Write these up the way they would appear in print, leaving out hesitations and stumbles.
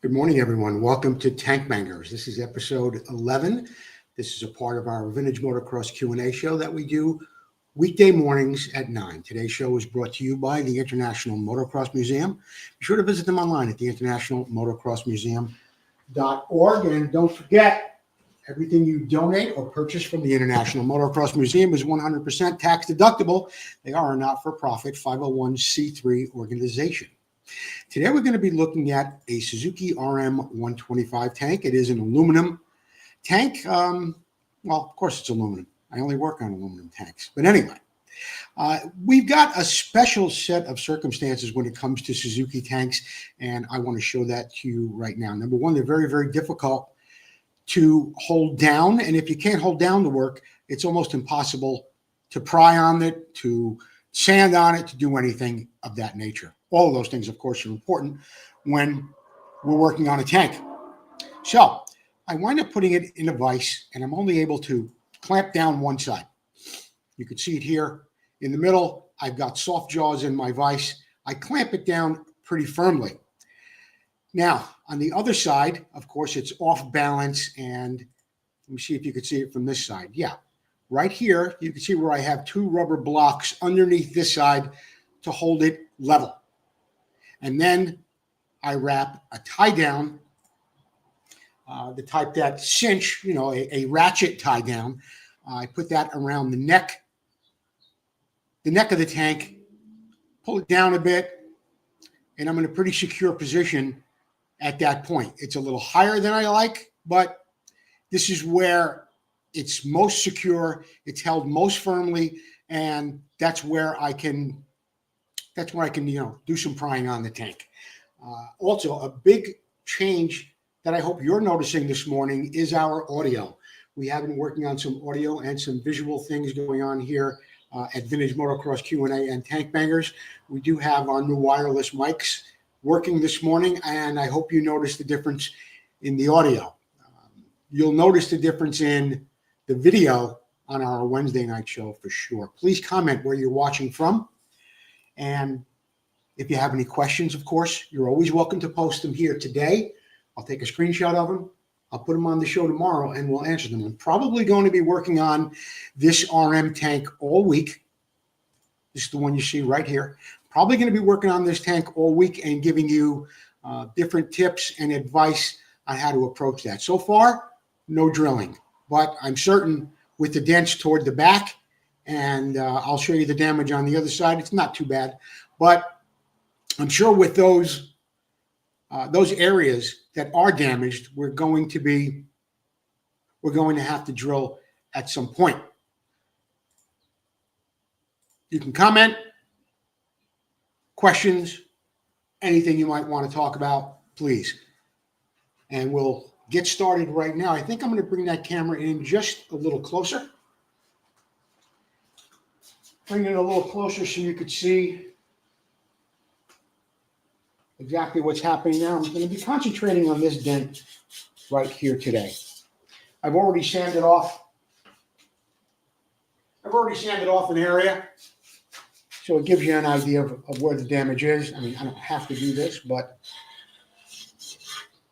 Good morning, everyone. Welcome to Tank Bangers. This is episode 11. This is a part of our Vintage Motocross Q&A show that we do weekday mornings at 9. Today's show is brought to you by the International Motocross Museum. Be sure to visit them online at the internationalmotocrossmuseum.org. And don't forget, everything you donate or purchase from the International Motocross Museum is 100% tax deductible. They are a not-for-profit 501c3 organization. Today, we're going to be looking at a Suzuki RM 125 tank. It is an aluminum tank. Well, of course, it's aluminum. I only work on aluminum tanks. But anyway, we've got a special set of circumstances when it comes to Suzuki tanks, and I want to show that to you right now. Number one, they're very, very difficult to hold down. And if you can't hold down the work, it's almost impossible to pry on it, to sand on it, to do anything of that nature. All of those things, of course, are important when we're working on a tank. So I wind up putting it in a vise, and I'm only able to clamp down one side. You can see it here in the middle. I've got soft jaws in my vise. I clamp it down pretty firmly. Now, on the other side, of course, it's off balance, and let me see if you can see it from this side. Yeah, right here, you can see where I have two rubber blocks underneath this side to hold it level. And then I wrap a tie down, the type that cinch, a ratchet tie down. I put that around the neck of the tank, pull it down a bit, and I'm in a pretty secure position at that point. It's a little higher than I like, but this is where it's most secure. It's held most firmly, and that's where I can do some prying on the tank. Also, a big change that I hope you're noticing this morning is our audio. We have been working on some audio and some visual things going on here at Vintage Motocross Q&A and Tank Bangers. We do have our new wireless mics working this morning, and I hope you notice the difference in the audio. You'll notice the difference in the video on our Wednesday night show for sure. Please comment where you're watching from. And if you have any questions, of course, you're always welcome to post them here today. I'll take a screenshot of them. I'll put them on the show tomorrow, and we'll answer them. I'm probably going to be working on this RM tank all week. This is the one you see right here. Probably going to be working on this tank all week and giving you different tips and advice on how to approach that. So far, no drilling, but I'm certain with the dents toward the back, and I'll show you the damage on the other side. It's not too bad, but I'm sure with those areas that are damaged, we're going to have to drill at some point. You can comment, questions, anything you might want to talk about, please. And we'll get started right now. I think I'm going to bring that camera in just a little closer. Bring it a little closer so you could see exactly what's happening now. I'm going to be concentrating on this dent right here today. I've already sanded off an area, so it gives you an idea of where the damage is. I mean, I don't have to do this, but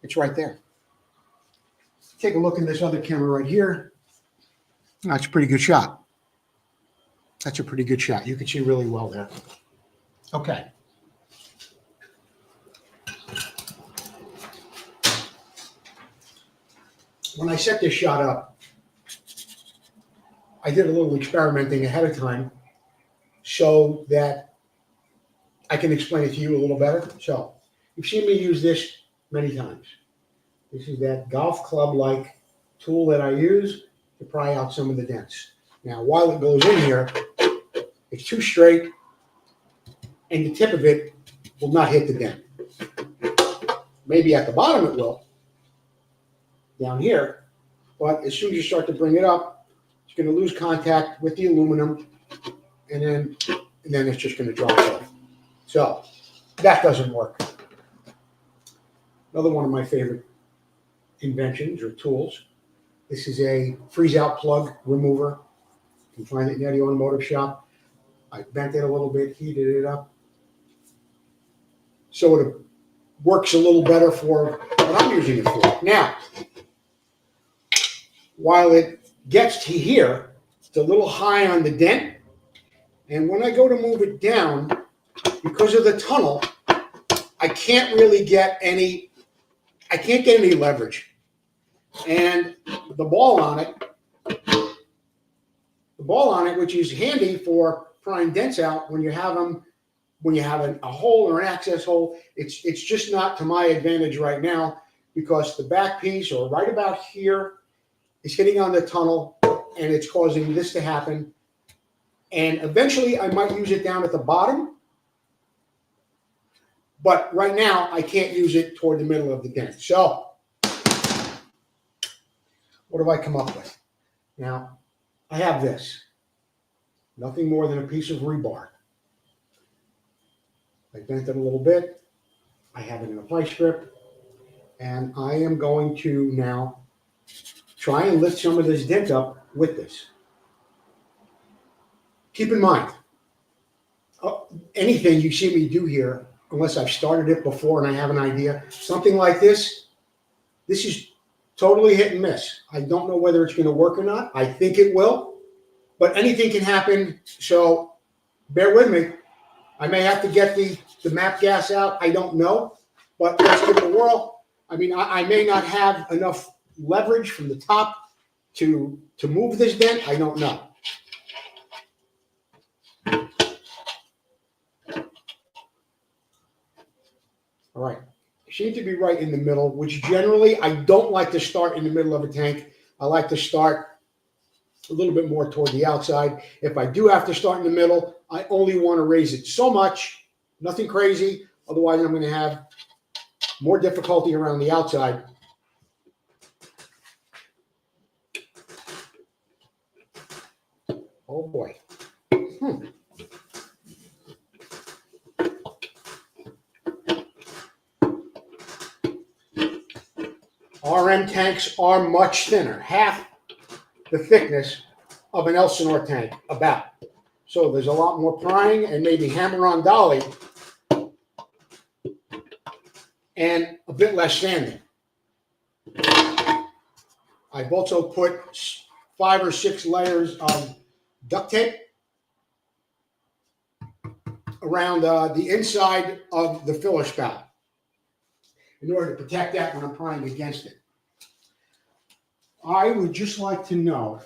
it's right there. Take a look in this other camera right here. That's a pretty good shot. That's a pretty good shot. You can see really well there. Okay. When I set this shot up, I did a little experimenting ahead of time so that I can explain it to you a little better. So you've seen me use this many times. This is that golf club-like tool that I use to pry out some of the dents. Now, while it goes in here, it's too straight, and the tip of it will not hit the dent. Maybe at the bottom it will, down here, but as soon as you start to bring it up, it's going to lose contact with the aluminum, and then it's just going to drop off. So that doesn't work. Another one of my favorite inventions or tools. This is a freeze-out plug remover. You can find it in any automotive shop. I bent it a little bit, heated it up. So works a little better for what I'm using it for. Now, while it gets to here, it's a little high on the dent. And when I go to move it down, because of the tunnel, I can't really get any, leverage. And the ball on it, which is handy for prying dents out when you have them, when you have a hole or an access hole, it's just not to my advantage right now because the back piece, or right about here, is hitting on the tunnel and it's causing this to happen. And eventually I might use it down at the bottom, but right now I can't use it toward the middle of the dent. So what have I come up with? Now, I have this. Nothing more than a piece of rebar. I bent it a little bit. I have it in a vice grip. And I am going to now try and lift some of this dent up with this. Keep in mind, anything you see me do here, unless I've started it before and I have an idea, something like this is totally hit and miss. I don't know whether it's going to work or not. I think it will, but anything can happen. So bear with me. I may have to get the MAP gas out. I don't know, but let's give it a whirl. I mean, I may not have enough leverage from the top to move this dent. I don't know. All right. Seem to be right in the middle, which generally I don't like to start in the middle of a tank. I like to start a little bit more toward the outside. If I do have to start in the middle, I only want to raise it so much, nothing crazy. Otherwise, I'm going to have more difficulty around the outside. Oh boy. RM tanks are much thinner, half the thickness of an Elsinore tank, about. So there's a lot more prying and maybe hammer on dolly and a bit less sanding. I've also put 5 or 6 layers of duct tape around the inside of the filler spout in order to protect that when I'm prying against it. I would just like to know,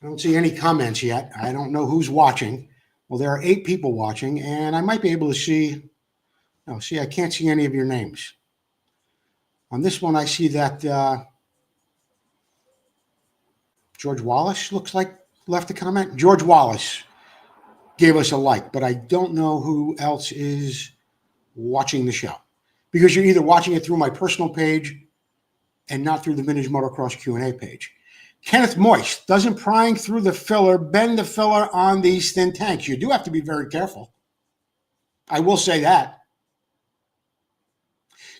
I don't see any comments yet. I don't know who's watching. Well, there are 8 people watching, and I might be able to see, no, see, I can't see any of your names. On this one, I see that George Wallace looks like left a comment. George Wallace gave us a like, but I don't know who else is watching the show because you're either watching it through my personal page and not through the Vintage Motocross Q&A page. Kenneth Moist, doesn't prying through the filler bend the filler on these thin tanks? You do have to be very careful. I will say that.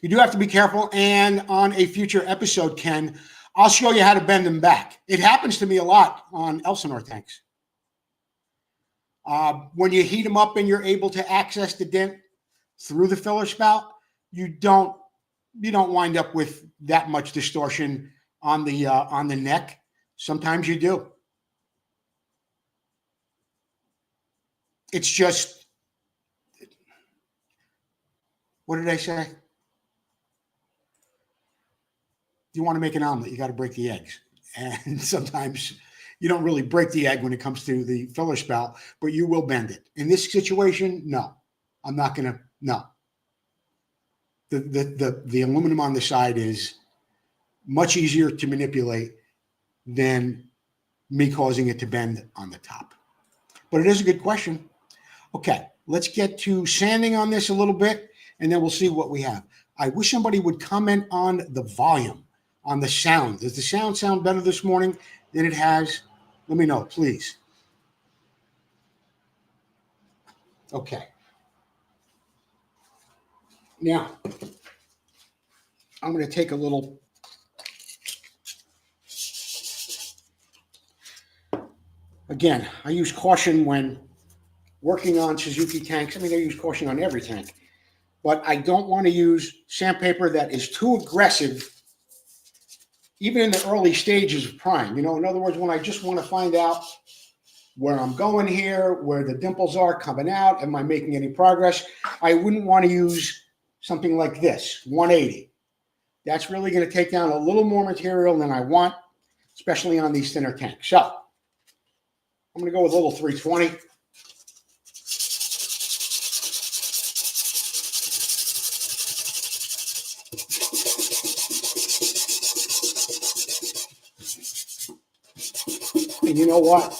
You do have to be careful, and on a future episode, Ken, I'll show you how to bend them back. It happens to me a lot on Elsinore tanks. When you heat them up and you're able to access the dent through the filler spout, you don't wind up with that much distortion on the neck. Sometimes you do. It's just, what did I say? You want to make an omelet, you got to break the eggs. And sometimes you don't really break the egg when it comes to the filler spout, but you will bend it. In this situation, no. I'm not going to, no. The aluminum on the side is much easier to manipulate than me causing it to bend on the top. But it is a good question. Okay, let's get to sanding on this a little bit, and then we'll see what we have. I wish somebody would comment on the volume, on the sound. Does the sound better this morning than it has? Let me know, please. Okay. Now, I'm going to take a little again, I use caution when working on Suzuki tanks. I mean, I use caution on every tank. but I don't want to use sandpaper that is too aggressive, even in the early stages of prime. You know, in other words, when I just want to find out where I'm going here, where the dimples are coming out, am I making any progress? I wouldn't want to use something like this, 180. That's really going to take down a little more material than I want, especially on these thinner tanks. So I'm going to go with a little 320. And you know what?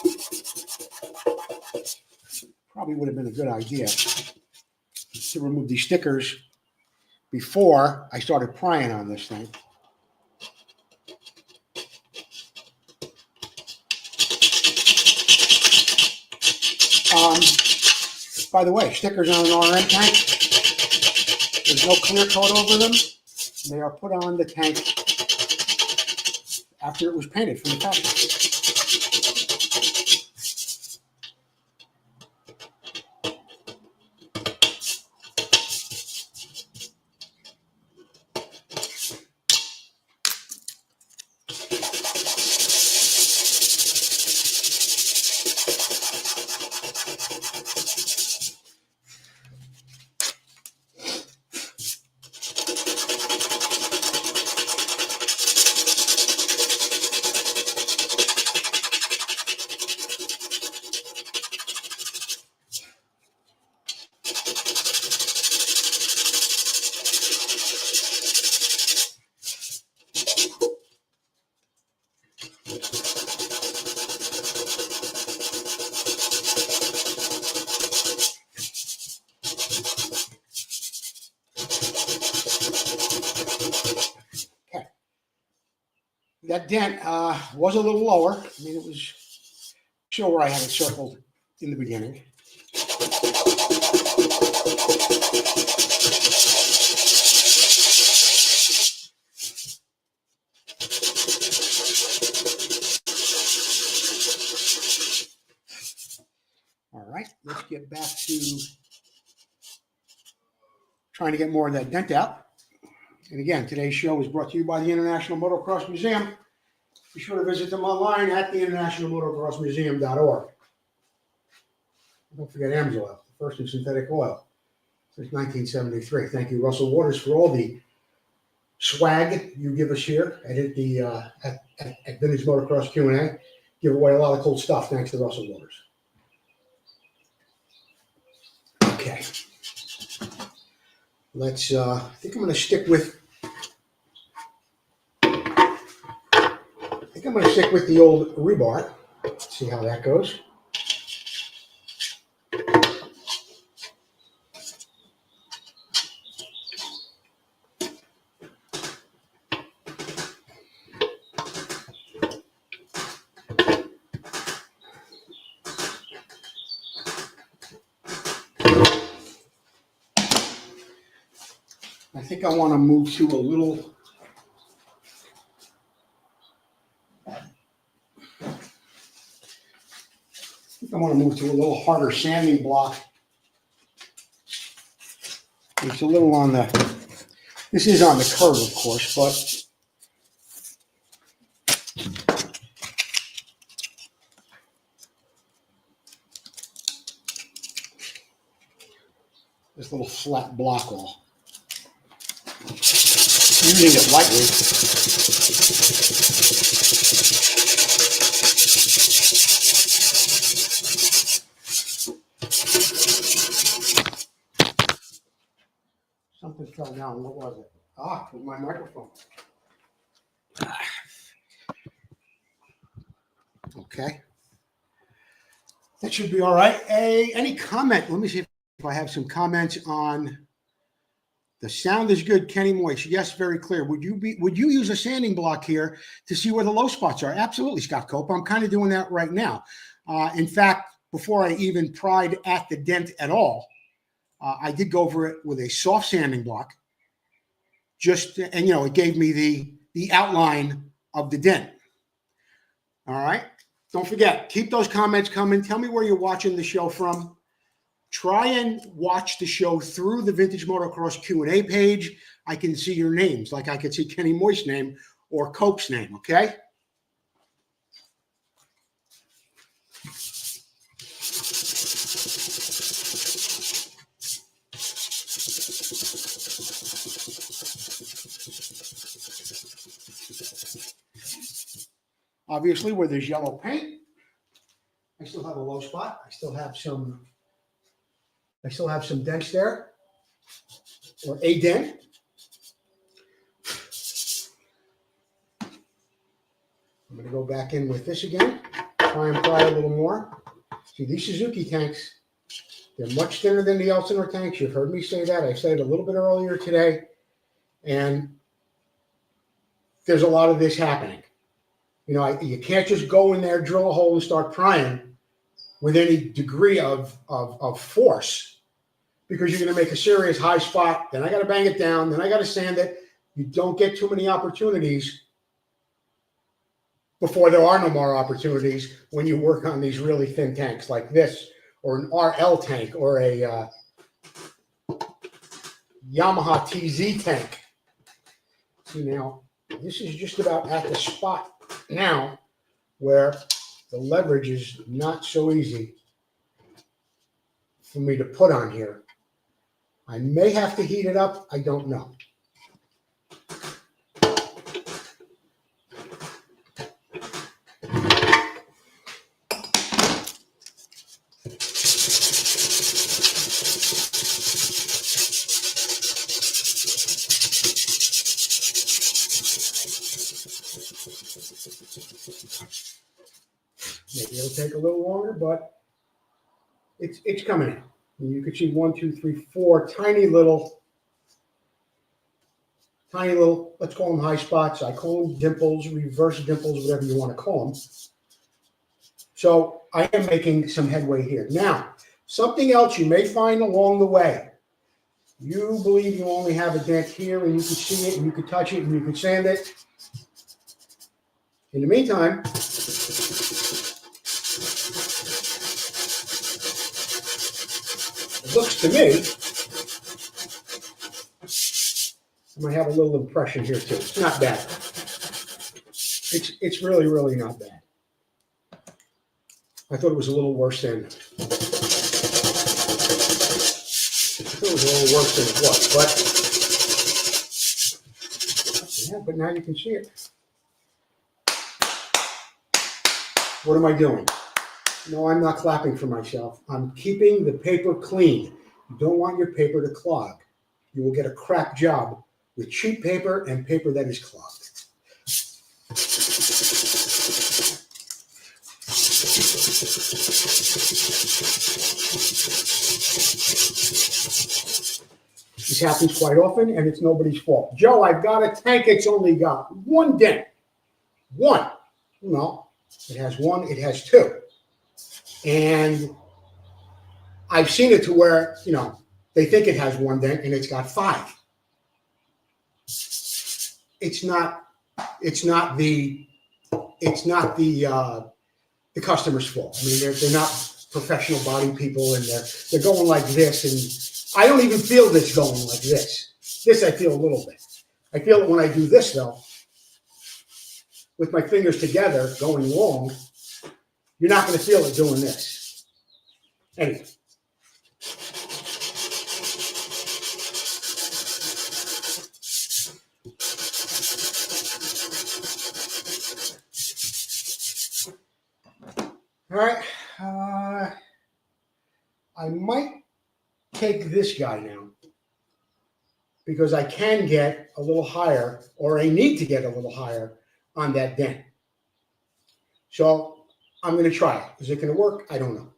Probably would have been a good idea to remove these stickers before I started prying on this thing. By the way, stickers on an RM tank, there's no clear coat over them. They are put on the tank after it was painted from the factory. That dent was a little lower. I mean, it was sure where I had it circled in the beginning. All right, let's get back to trying to get more of that dent out. And again, today's show is brought to you by the International Motocross Museum. Be sure to visit them online at theinternationalmotocrossmuseum.org. Don't forget AMSOIL, the first in synthetic oil since 1973. Thank you, Russell Waters, for all the swag you give us here at Vintage Motocross Q&A. Give away a lot of cool stuff. Thanks to Russell Waters. Okay. Let's, I think I'm going to stick with the old rebar. Let's see how that goes. I think I want to move to a little harder sanding block. It's a little on the, this is on the curve, of course, but this little flat block wall. Using it lightly. Something fell down. What was it? Ah, it was my microphone. Okay. That should be all right. Any comment? Let me see if I have some comments on the sound is good. Kenny Moyes. Yes, very clear. Would you use a sanding block here to see where the low spots are? Absolutely, Scott Cope. I'm kind of doing that right now. In fact, before I even pried at the dent at all, I did go over it with a soft sanding block. And you know, it gave me the outline of the dent. All right. Don't forget, keep those comments coming. Tell me where you're watching the show from. try and watch the show through the Vintage Motocross Q&A page. I can see your names, like I could see Kenny Moist's name or Coke's name, okay? Obviously, where there's yellow paint, I still have a low spot. I still have some dents there, or a dent. I'm going to go back in with this again, try and pry a little more. See, these Suzuki tanks, they're much thinner than the Elsinore tanks. You've heard me say that. I said it a little bit earlier today, and there's a lot of this happening. You know, you can't just go in there, drill a hole, and start prying with any degree of force, because you're going to make a serious high spot. Then I got to bang it down. Then I got to sand it. You don't get too many opportunities before there are no more opportunities when you work on these really thin tanks like this, or an RL tank, or a Yamaha TZ tank. See, now, this is just about at the spot now where the leverage is not so easy for me to put on here. I may have to heat it up. I don't know. Maybe it'll take a little longer, but it's coming out. And you can see 1, 2, 3, 4 tiny little, let's call them high spots. I call them dimples, reverse dimples, whatever you want to call them. So I am making some headway here. Now, something else you may find along the way. You believe you only have a dent here, and you can see it, and you can touch it, and you can sand it. In the meantime, it looks to me, I might have a little impression here too. It's not bad. It's really, really not bad. I thought it was a little worse than it was, but now you can see it. What am I doing? No, I'm not clapping for myself. I'm keeping the paper clean. You don't want your paper to clog. You will get a crap job with cheap paper and paper that is clogged. This happens quite often, and it's nobody's fault. Joe, I've got a tank. It's only got one dent. One. No, it has one. It has two. And I've seen it to where, you know, they think it has one dent and it's got 5. It's not the customer's fault. I mean, they're not professional body people, and they're going like this, and I don't even feel this going like this. This I feel a little bit. I feel it when I do this though, with my fingers together going long. You're not going to feel it doing this. Anyway. All right. I might take this guy now because I can get a little higher, or I need to get a little higher on that dent. So I'm going to try it. Is it going to work? I don't know.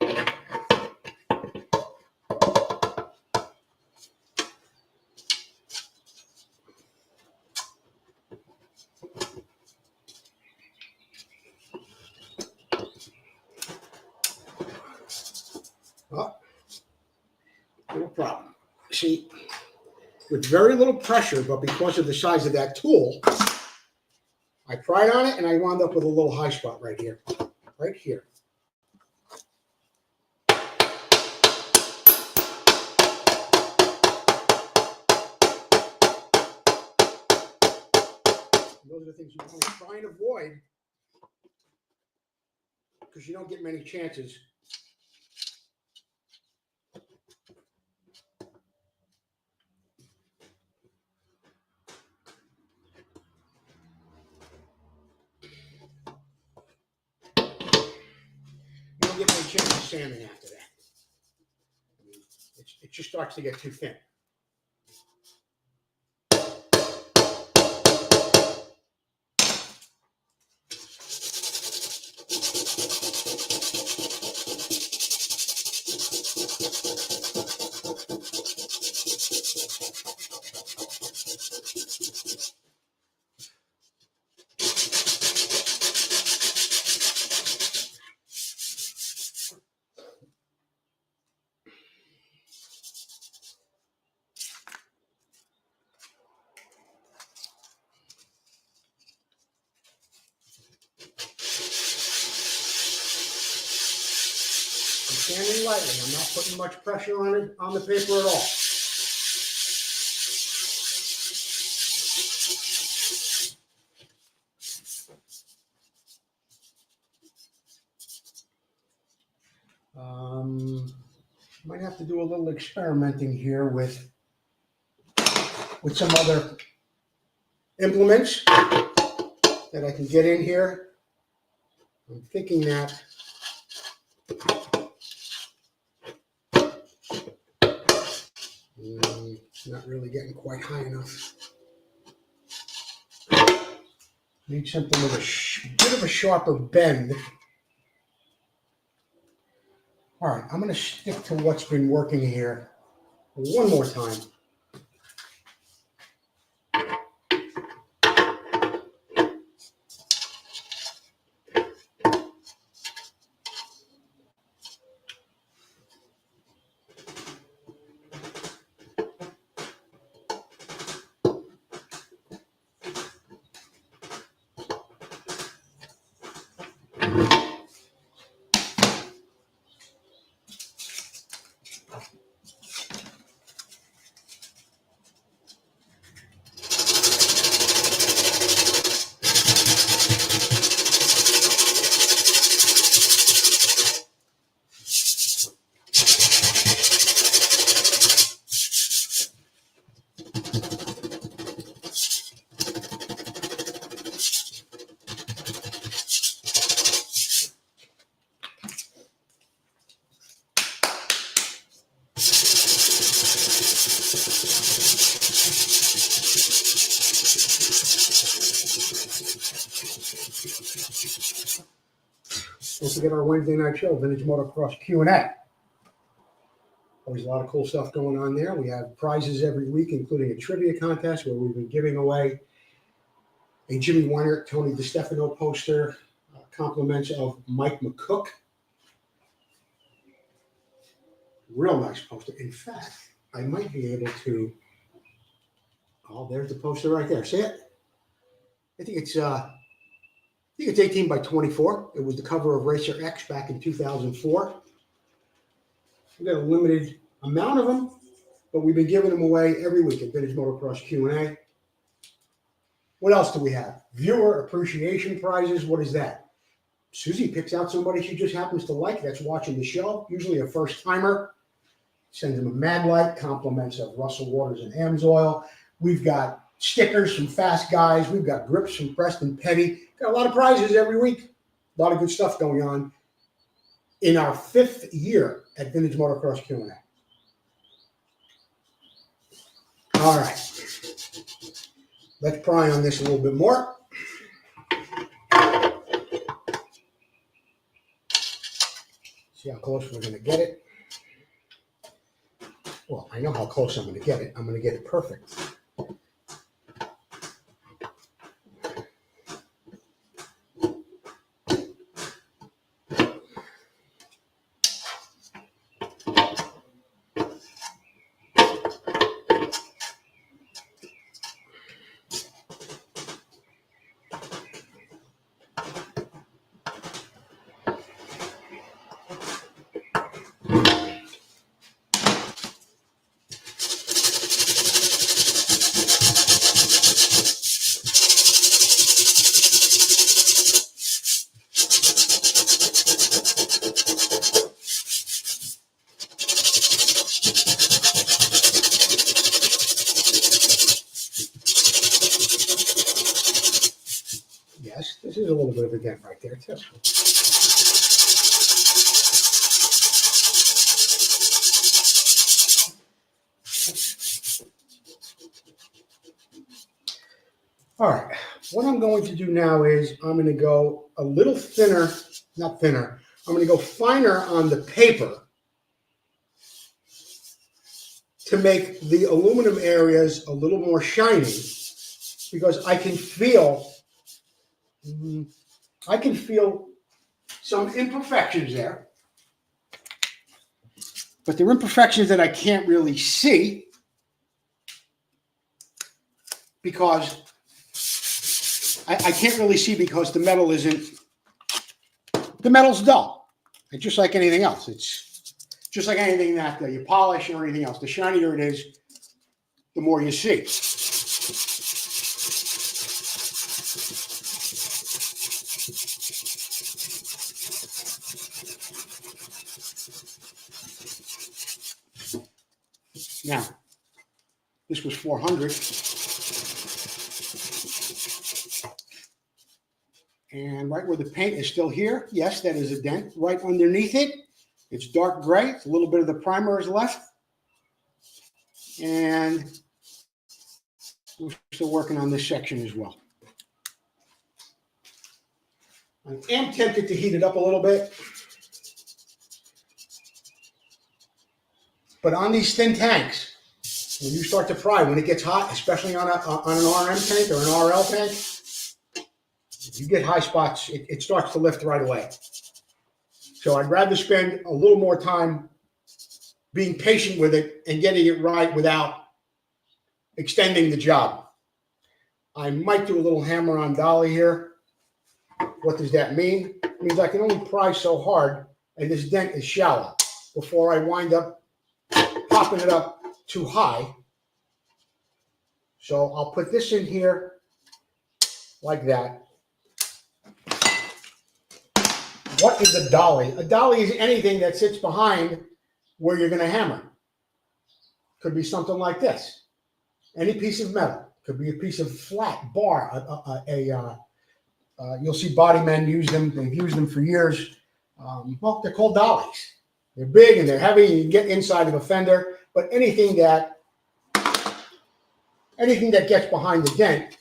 Well, no problem. See, with very little pressure, but because of the size of that tool, I pried on it and I wound up with a little high spot right here. Right here. those are the things you want to try and avoid because you don't get many chances. You don't get many chances of sanding after that. I mean, it just starts to get too thin. I'm sanding lightly. I'm not putting much pressure on it on the paper at all. Might have to do a little experimenting here with some other implements that I can get in here. I'm thinking that it's not really getting quite high enough. Need something with a bit of a sharper bend. All right, I'm going to stick to what's been working here one more time. Don't forget our Wednesday night show, Vintage Motocross Q&A. Always a lot of cool stuff going on there. We have prizes every week, including a trivia contest where we've been giving away a Jimmy Weiner, Tony DiStefano poster, compliments of Mike McCook. Real nice poster. In fact, I might be able to. Oh, there's the poster right there. See it? I think it's 18 by 24. It was the cover of Racer X back in 2004. We got a limited amount of them, but we've been giving them away every week at Vintage Motocross Q&A. What else do we have? Viewer appreciation prizes. What is that? Susie picks out somebody she just happens to like that's watching the show, usually a first timer. Sends them a Mad Light, compliments of Russell Waters and Amsoil. We've got stickers from Fast Guys. We've got grips from Preston Petty. Got a lot of prizes every week. A lot of good stuff going on in our 5th year at Vintage Motocross Q&A. All right. Let's pry on this a little bit more. See how close we're going to get it. Well, I know how close I'm going to get it. I'm going to get it perfect. There's a little bit of a dent right there too. All right, what I'm going to do now is I'm going to go a little thinner, not thinner, I'm going to go finer on the paper to make the aluminum areas a little more shiny, because I can feel some imperfections there, but they're imperfections that I can't really see because I can't really see because the metal's dull. It's just like anything else. It's just like anything that you polish or anything else. The shinier it is, the more you see. Now, this was 400. And right where the paint is still here, yes, that is a dent. Right underneath it, it's dark gray. It's a little bit of the primer is left. And we're still working on this section as well. I am tempted to heat it up a little bit. But on these thin tanks, when you start to fry, when it gets hot, especially on an RM tank or an RL tank, you get high spots, it starts to lift right away. So I'd rather spend a little more time being patient with it and getting it right without extending the job. I might do a little hammer on dolly here. What does that mean? It means I can only pry so hard and this dent is shallow before I wind up popping it up too high. So I'll put this in here like that. What is a dolly? A dolly is anything that sits behind where you're going to hammer. Could be something like this. Any piece of metal. Could be a piece of flat bar. You'll see body men use them. They've used them for years. Well, they're called dollies. They're big and they're heavy. And you can get inside of a fender. But anything that gets behind the dent.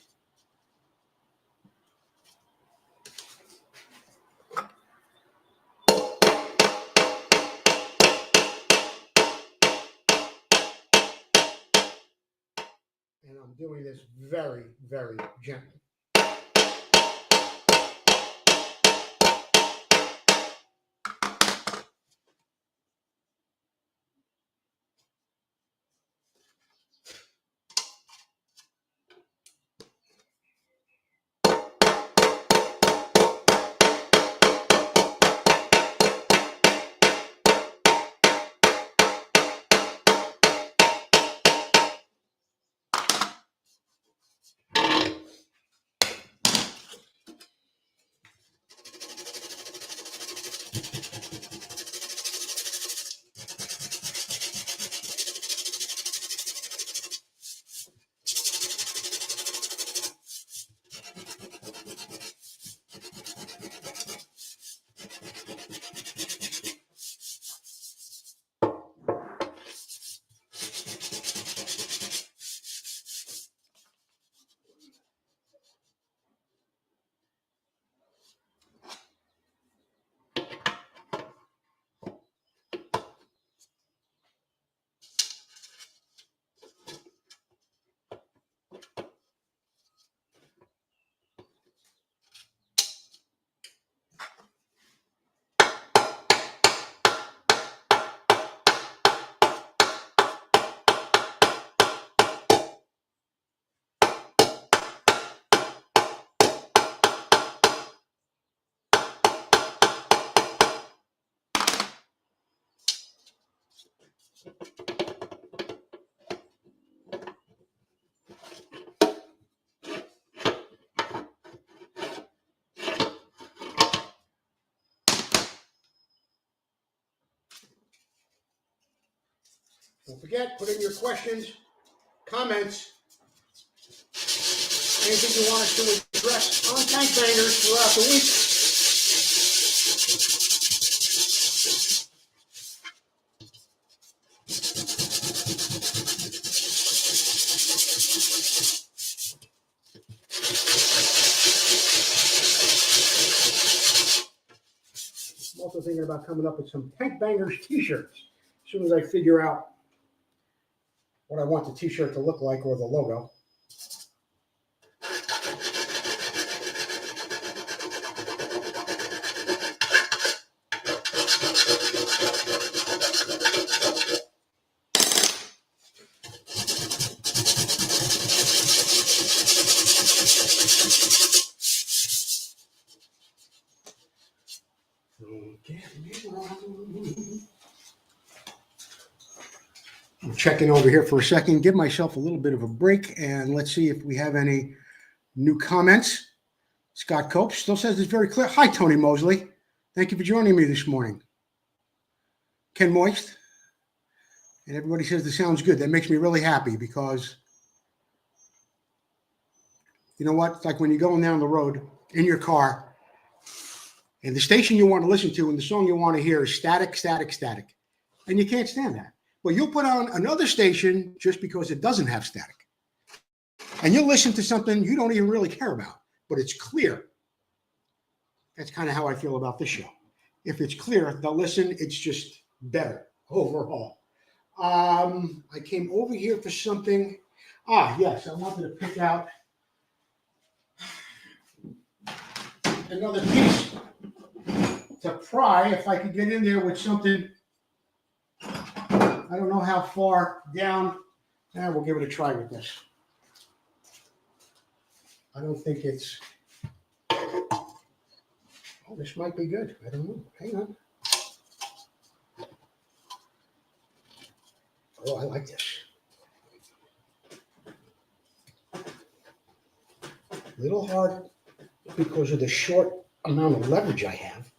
And I'm doing this very, very gently. Don't forget, put in your questions, comments. Anything you want us to address on Tank Bangers throughout the week? I'm also thinking about coming up with some Tank Bangers t-shirts as soon as I figure out what I want the t-shirt to look like or the logo. I'm checking over here for a second, give myself a little bit of a break, and let's see if we have any new comments. Scott Cope still says it's very clear. Hi, Tony Mosley. Thank you for joining me this morning. Ken Moist. And everybody says this sounds good. That makes me really happy because you know what? It's like when you're going down the road in your car and the station you want to listen to and the song you want to hear is static, static, static. And you can't stand that. Well, you'll put on another station just because it doesn't have static. And you'll listen to something you don't even really care about, but it's clear. That's kind of how I feel about this show. If it's clear, they'll listen. It's just better overall. I came over here for something. Yes, I wanted to pick out another piece to pry if I could get in there with something. I don't know how far down. We'll give it a try with this. I don't think it's. Oh, this might be good. I don't know. Hang on. Oh, I like this. A little hard because of the short amount of leverage I have.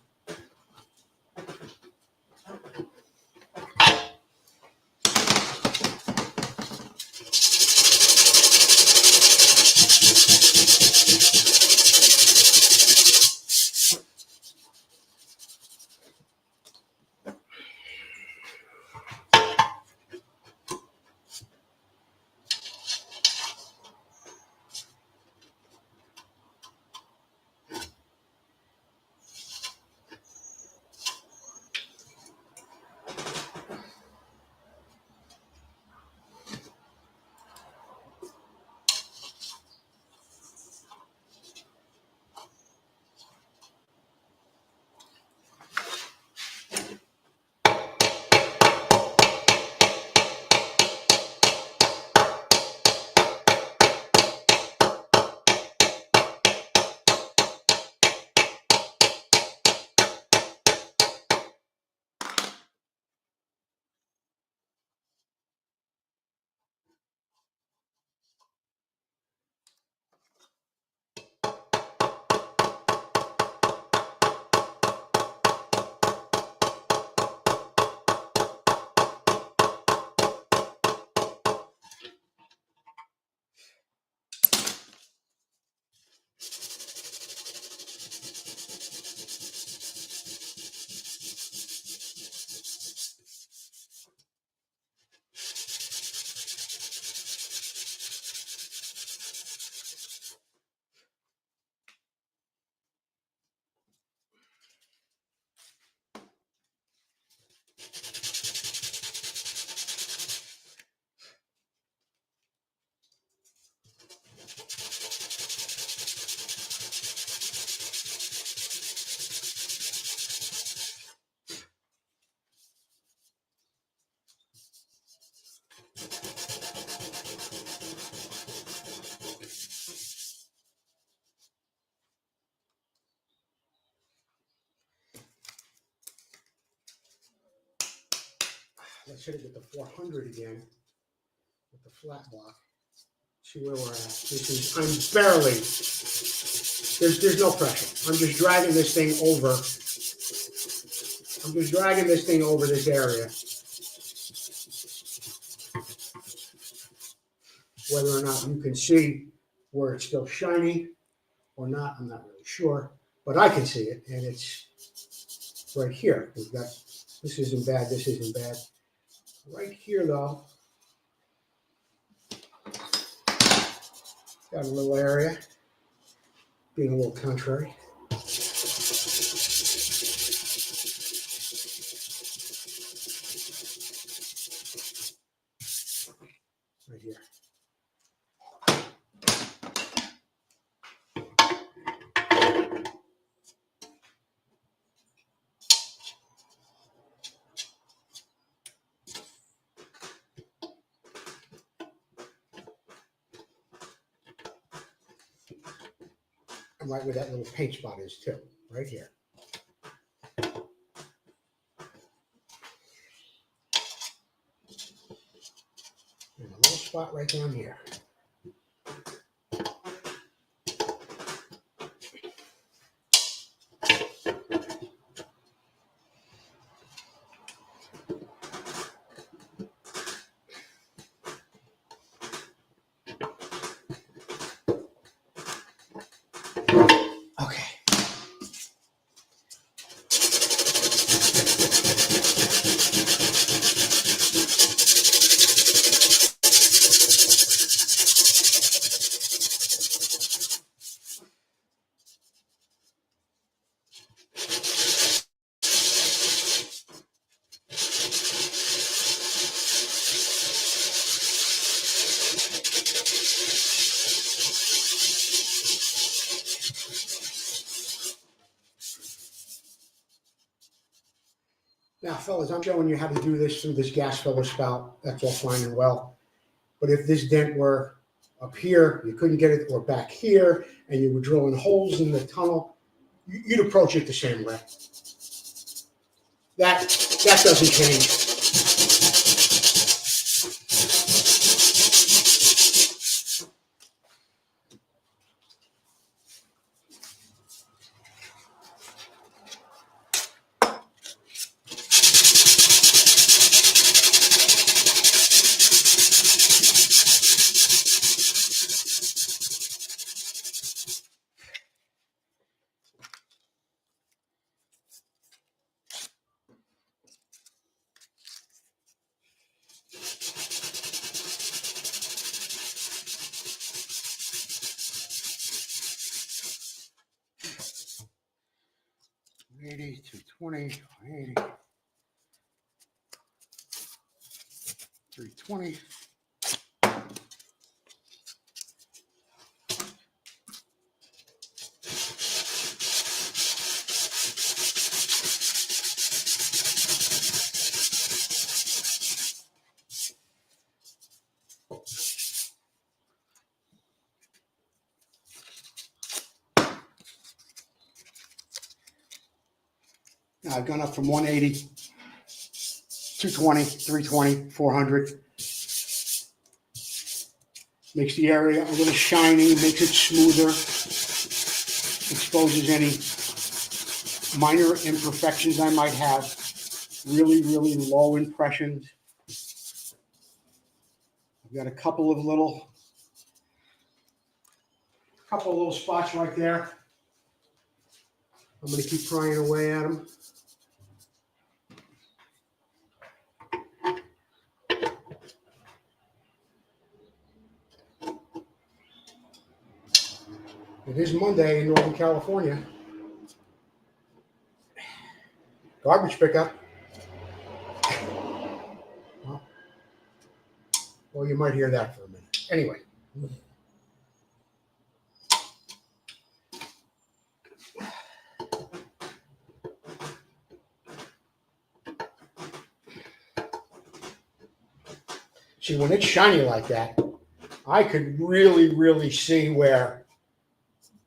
Let's hit it with the 400 again, with the flat block. See where we're at. This is, I'm barely, there's no pressure. I'm just dragging this thing over. I'm just dragging this thing over this area. Whether or not you can see where it's still shiny or not. I'm not really sure, but I can see it, and it's right here. We've got, this isn't bad, this isn't bad. Right here, though, got a little area, being a little contrary. Right here. And right where that little paint spot is too, right here. And a little spot right down here. Okay. Now, fellas, I'm showing you how to do this through this gas filler spout. That's all fine and well. But if this dent were up here, you couldn't get it, or back here, and you were drilling holes in the tunnel, you'd approach it the same way. That doesn't change. $80, $220, $80, $320. Now I've gone up from 180, 220, 320, 400. Makes the area a little shiny, makes it smoother, exposes any minor imperfections I might have, really, really low impressions. I've got a couple of little spots right there. I'm going to keep prying away at them. It is Monday in Northern California. Garbage pickup. Well, you might hear that for a minute. Anyway. See, when it's shiny like that, I could really, really see where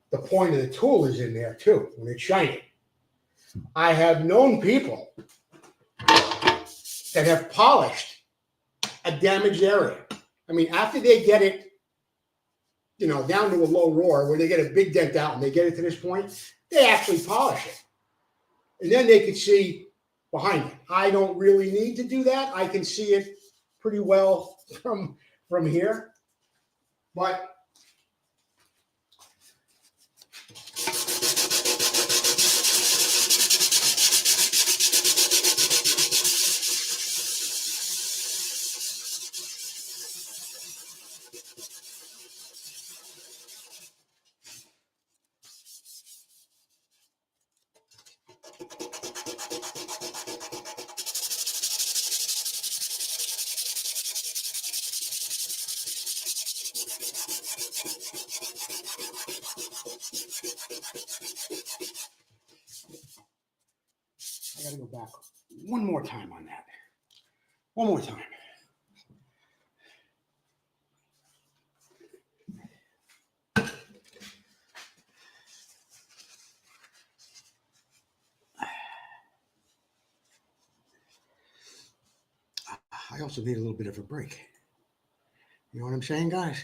the point of the tool is in there too, when it's shiny. I have known people that have polished a damaged area. I mean, after they get it, down to a low roar, where they get a big dent out and they get it to this point, they actually polish it. And then they can see behind it. I don't really need to do that. I can see it pretty well from here. But back one more time on that. One more time. I also need a little bit of a break. You know what I'm saying, guys?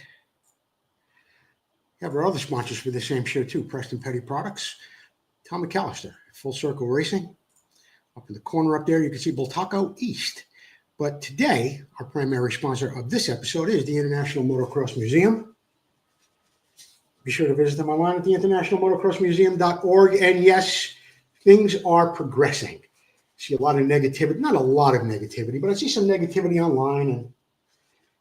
We have our other sponsors for the same show too. Preston Petty Products, Tom McAllister, Full Circle Racing. Up in the corner up there, you can see Bultaco East. But today, our primary sponsor of this episode is the International Motocross Museum. Be sure to visit them online at the internationalmotocrossmuseum.org. And yes, things are progressing. I see a lot of negativity, not a lot of negativity, but I see some negativity online and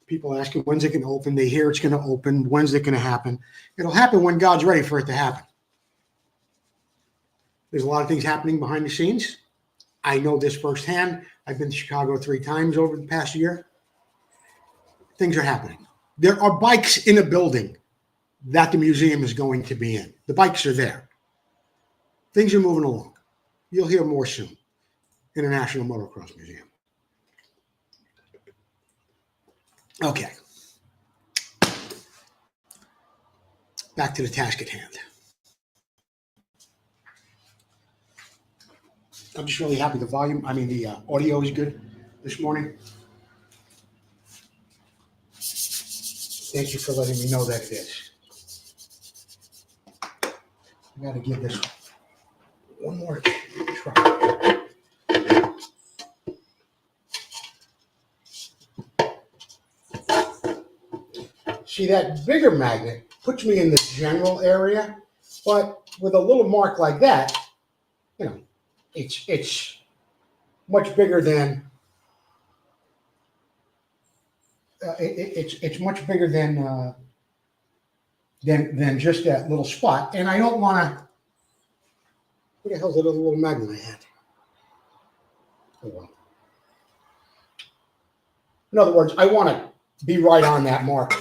people asking, when's it going to open? They hear it's going to open. When's it going to happen? It'll happen when God's ready for it to happen. There's a lot of things happening behind the scenes. I know this firsthand. I've been to Chicago 3 times over the past year. Things are happening. There are bikes in a building that the museum is going to be in. The bikes are there. Things are moving along. You'll hear more soon. International Motocross Museum. Okay. Back to the task at hand. I'm just really happy the audio is good this morning. Thank you for letting me know that it is. I got to give this one more try. See, that bigger magnet puts me in the general area, but with a little mark like that, you know, it's much bigger than it's much bigger than just that little spot. And I don't want to. What the hell's that other little magnet I had? Oh well. In other words, I want to be right on that mark.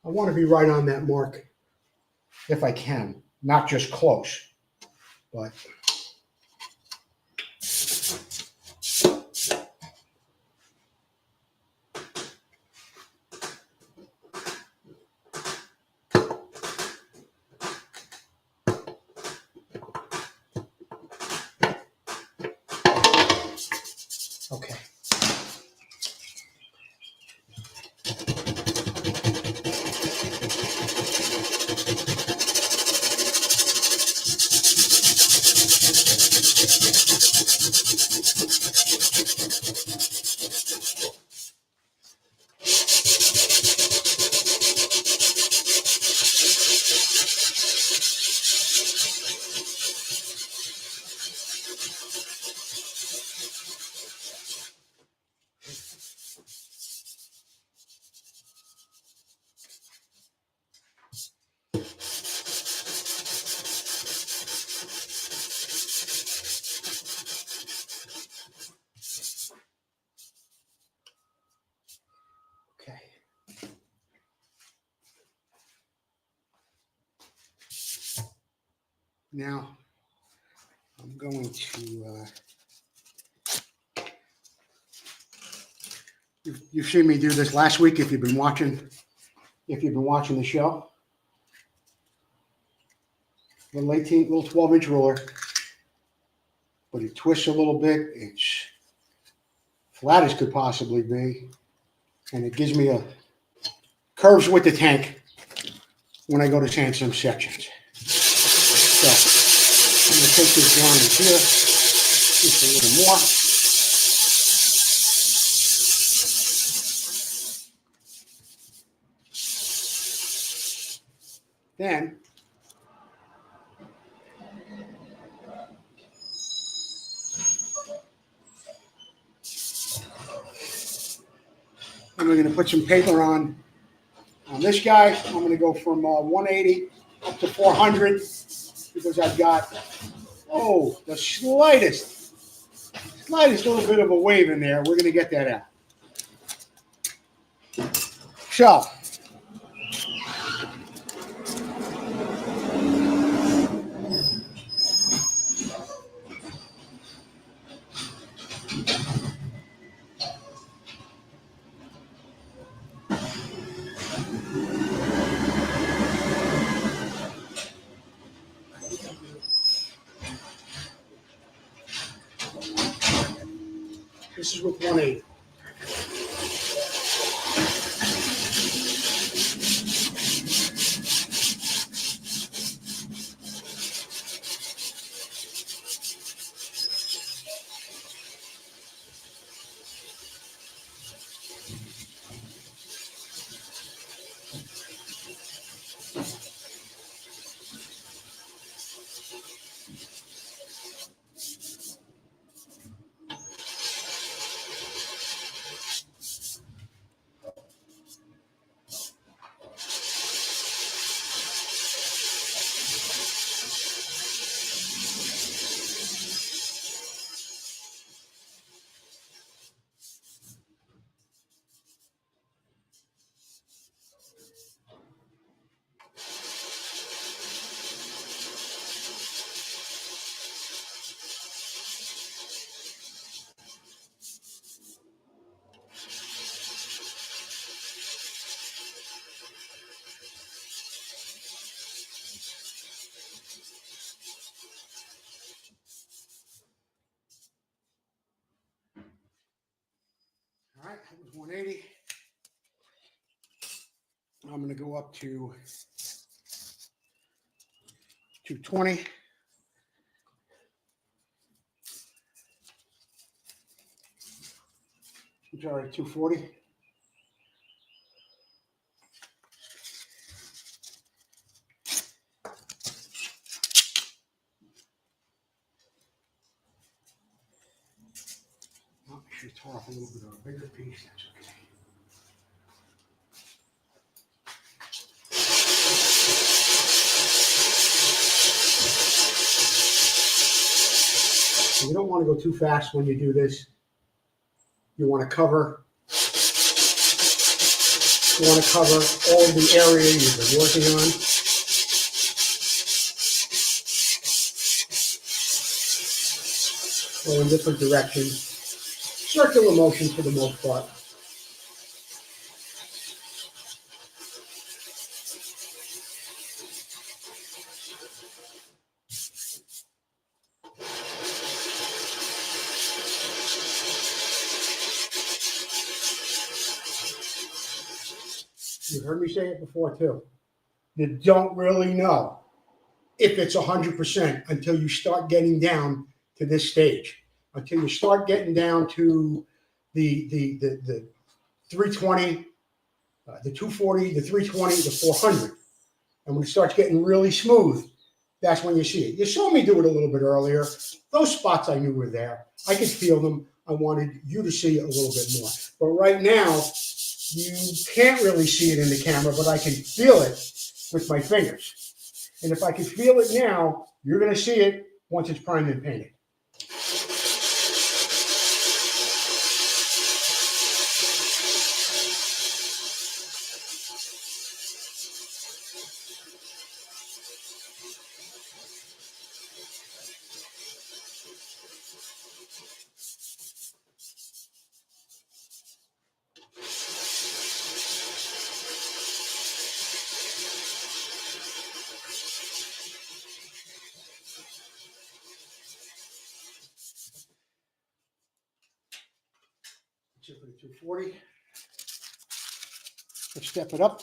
I want to be right on that mark if I can, not just close, but. Okay. Okay. Now, I'm going to, you've seen me do this last week if you've been watching the show. Little 12-inch roller, but it twists a little bit. It's flat as could possibly be, and it gives me a curves with the tank when I go to sand some sections. So I'm going to take this down to here, just a little more. Then we're going to put some paper on this guy. I'm going to go from 180 up to 400 because I've got, the slightest little bit of a wave in there. We're going to get that out. So, This is with 180. All right, that was 180. I'm going to go up to 220. Which are at 240. Oh, I should tore off a little bit of a bigger piece. That's okay. You don't want to go too fast when you do this. You want to cover. You want to cover all of the area you've been working on. Go in different directions. Circular motion for the most part. You've heard me say it before too. You don't really know if it's 100% until you start getting down to this stage. Until you start getting down to the 320, the 240, the 320, the 400. And when it starts getting really smooth, that's when you see it. You saw me do it a little bit earlier. Those spots I knew were there. I could feel them. I wanted you to see it a little bit more. But right now, you can't really see it in the camera, but I can feel it with my fingers. And if I can feel it now, you're going to see it once it's primed and painted. For the 240. Let's step it up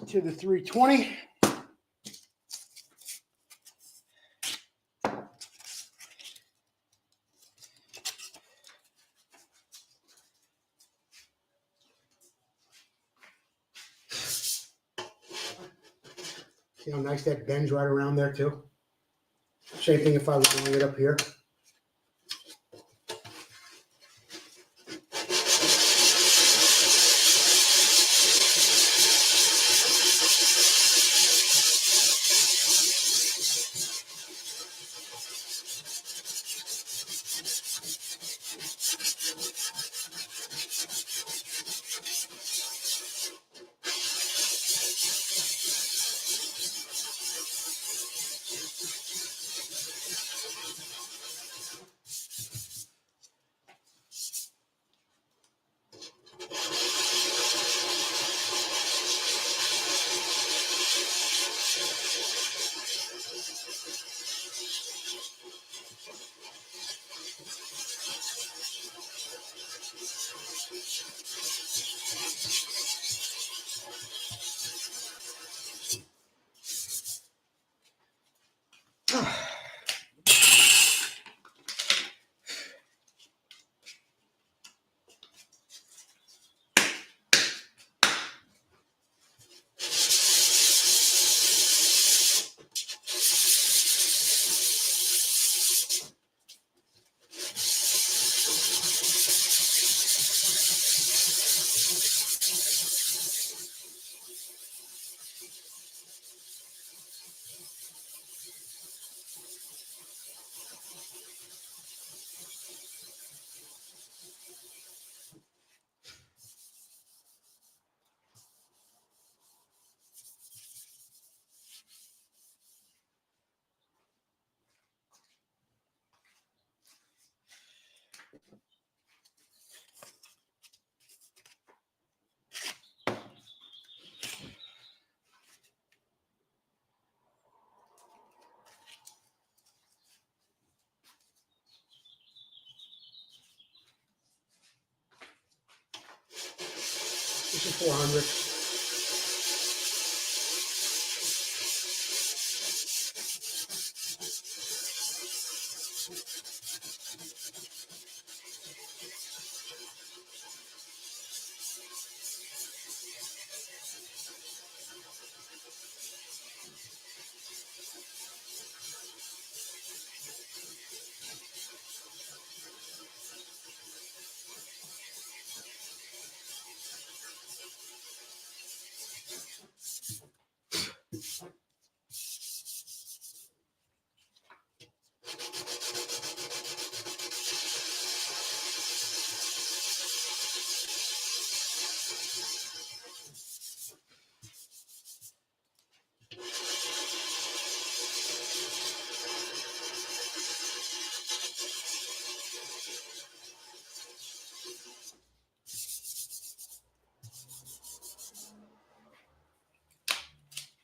to the 320. See how nice that bends right around there too? Same thing if I was doing it up here. This is 400.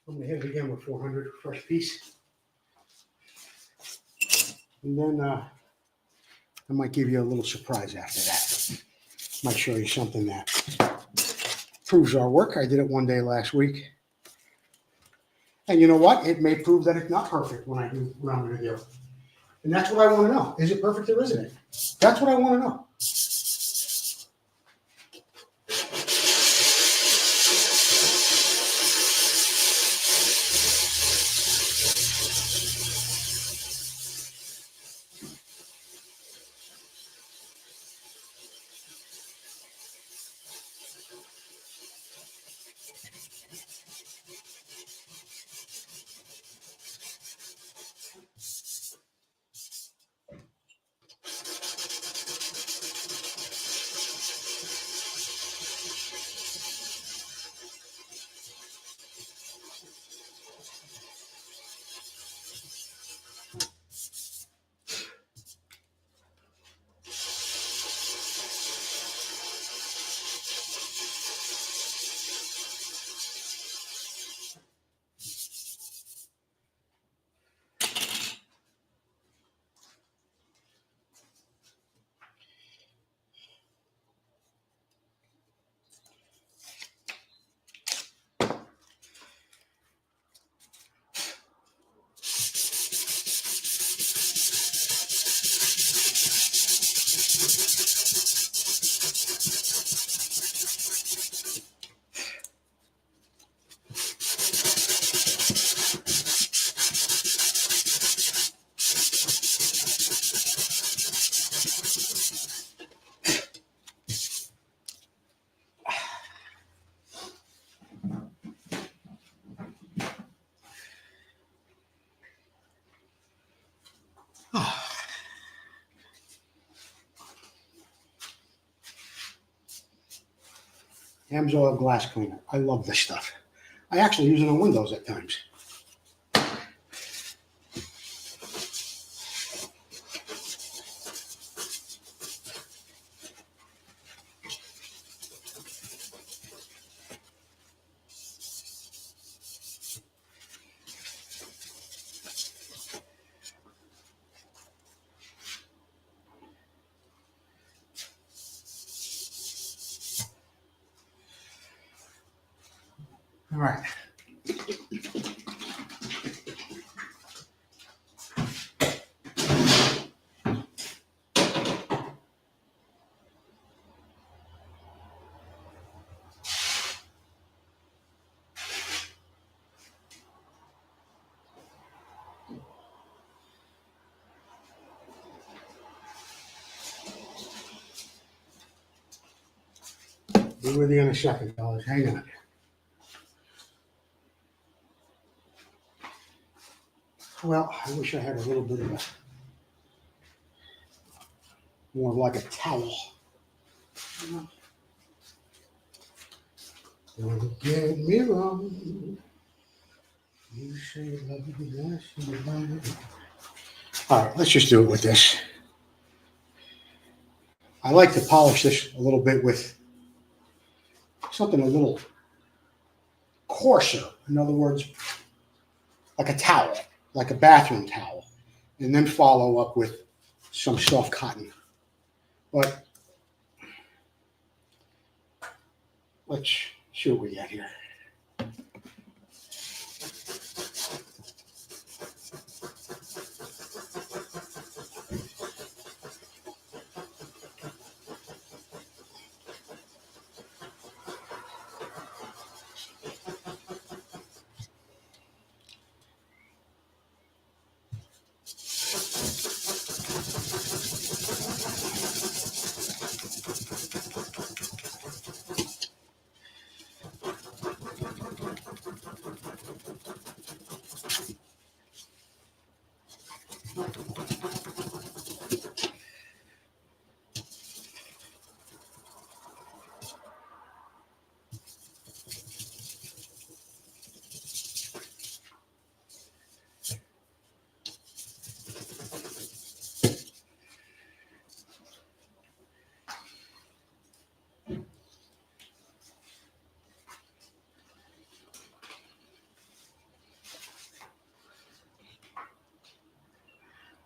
I'm going to hit it again with 400, first piece. And then I might give you a little surprise after that. Might show you something that proves our work. I did it one day last week. And you know what? It may prove that it's not perfect when I do what I'm going to do. And that's what I want to know. Is it perfect or isn't it? That's what I want to know. Amsoil glass cleaner. I love this stuff. I actually use it on windows at times. All right. Be with you in a second, fellas. Hang on. Well, I wish I had a little bit of a, more like a towel. Don't get me wrong. You say love me less than all right, let's just do it with this. I like to polish this a little bit with something a little coarser. In other words, like a towel, like a bathroom towel, and then follow up with some soft cotton. But let's see what we got here.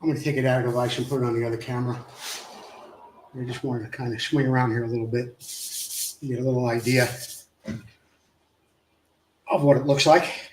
I'm going to take it out of the device and put it on the other camera. I just wanted to kind of swing around here a little bit, get a little idea of what it looks like.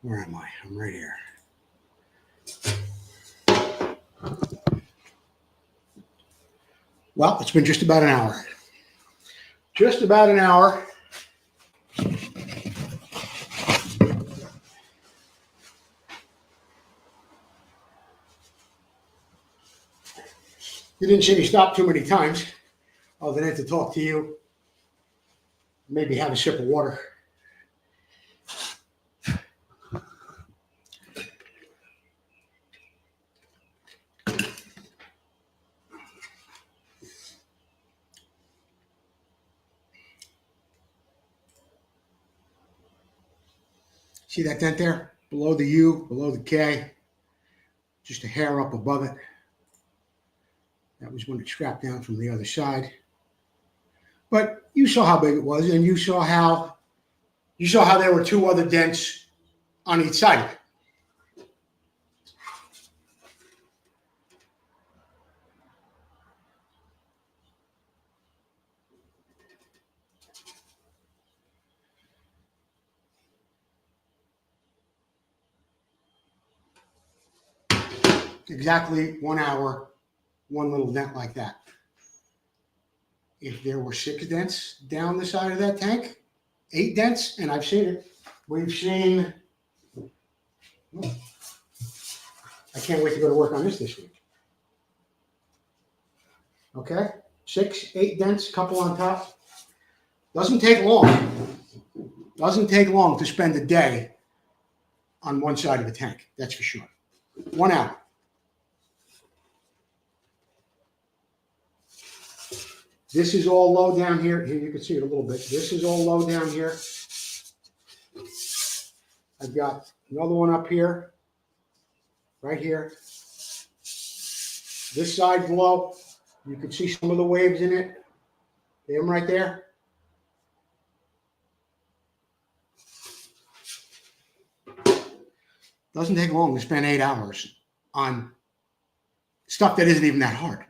Where am I? I'm right here. Well, it's been just about an hour. Just about an hour. You didn't see me stop too many times, other than to talk to you, maybe have a sip of water. See that dent there? Below the U, below the K, just a hair up above it. That was when it strapped down from the other side. But you saw how big it was, and you saw how there were two other dents on each side of it. Exactly 1 hour, one little dent like that. If there were 6 dents down the side of that tank, 8 dents, and I've seen it. We've seen, I can't wait to go to work on this week. Okay, 6, 8 dents, couple on top. Doesn't take long. Doesn't take long to spend a day on one side of a tank, that's for sure. 1 hour. This is all low down here. Here, you can see it a little bit. This is all low down here. I've got another one up here, right here. This side below, you can see some of the waves in it. See them right there? Doesn't take long to spend 8 hours on stuff that isn't even that hard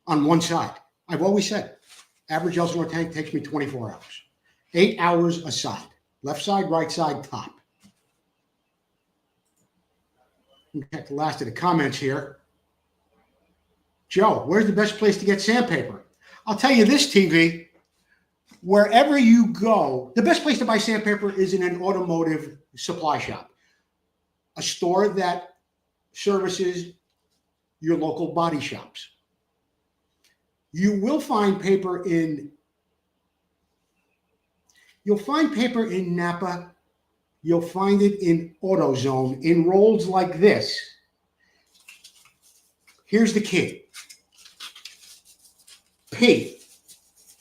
on one side. I've always said, average Elsinore tank takes me 24 hours. 8 hours a side. Left side, right side, top. Get the last of the comments here. Joe, where's the best place to get sandpaper? I'll tell you this, TV. Wherever you go, the best place to buy sandpaper is in an automotive supply shop. A store that services your local body shops. You will find paper in, you'll find paper in Napa. You'll find it in AutoZone in rolls like this. Here's the key. P.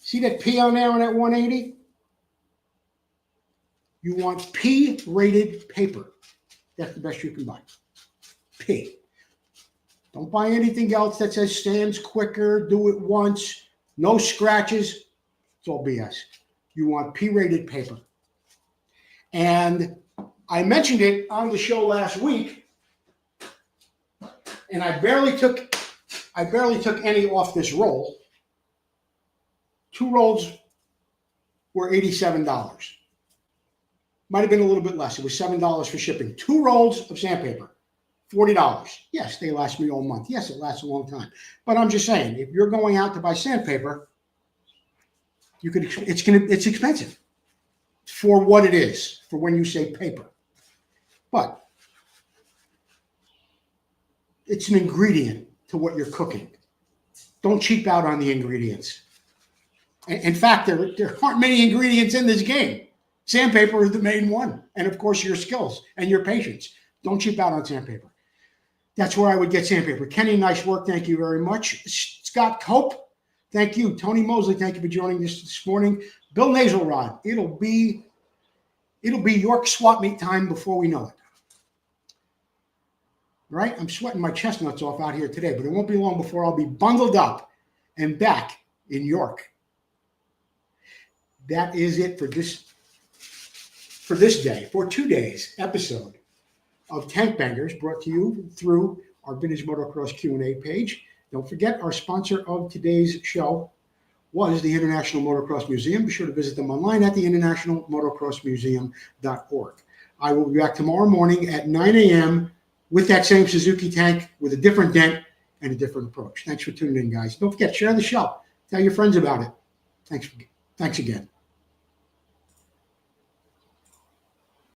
See that P on there on that 180? You want P-rated paper. That's the best you can buy. P. Don't buy anything else that says stands quicker, do it once, no scratches. It's all BS. You want P-rated paper. And I mentioned it on the show last week, and I barely took any off this roll. 2 rolls were $87. Might have been a little bit less. It was $7 for shipping. 2 rolls of sandpaper, $40. Yes, they last me all month. Yes, it lasts a long time. But I'm just saying, if you're going out to buy sandpaper, you could. It's expensive for what it is, for when you say paper. But it's an ingredient to what you're cooking. Don't cheap out on the ingredients. In fact, there aren't many ingredients in this game. Sandpaper is the main one. And of course, your skills and your patience. Don't cheap out on sandpaper. That's where I would get sandpaper. Kenny, nice work. Thank you very much. Scott Cope, thank you. Tony Mosley, thank you for joining us this morning. Bill Nasalrod, it'll be York swap meet time before we know it. Right? I'm sweating my chestnuts off out here today, but it won't be long before I'll be bundled up and back in York. That is it for this day, for 2 days episode of Tank Bangers, brought to you through our Vintage Motocross Q&A page. Don't forget, our sponsor of today's show was the International Motocross Museum. Be sure to visit them online at the internationalmotocrossmuseum.org. I will be back tomorrow morning at 9 a.m. with that same Suzuki tank with a different dent and a different approach. Thanks for tuning in, guys. Don't forget, share the show. Tell your friends about it. Thanks again.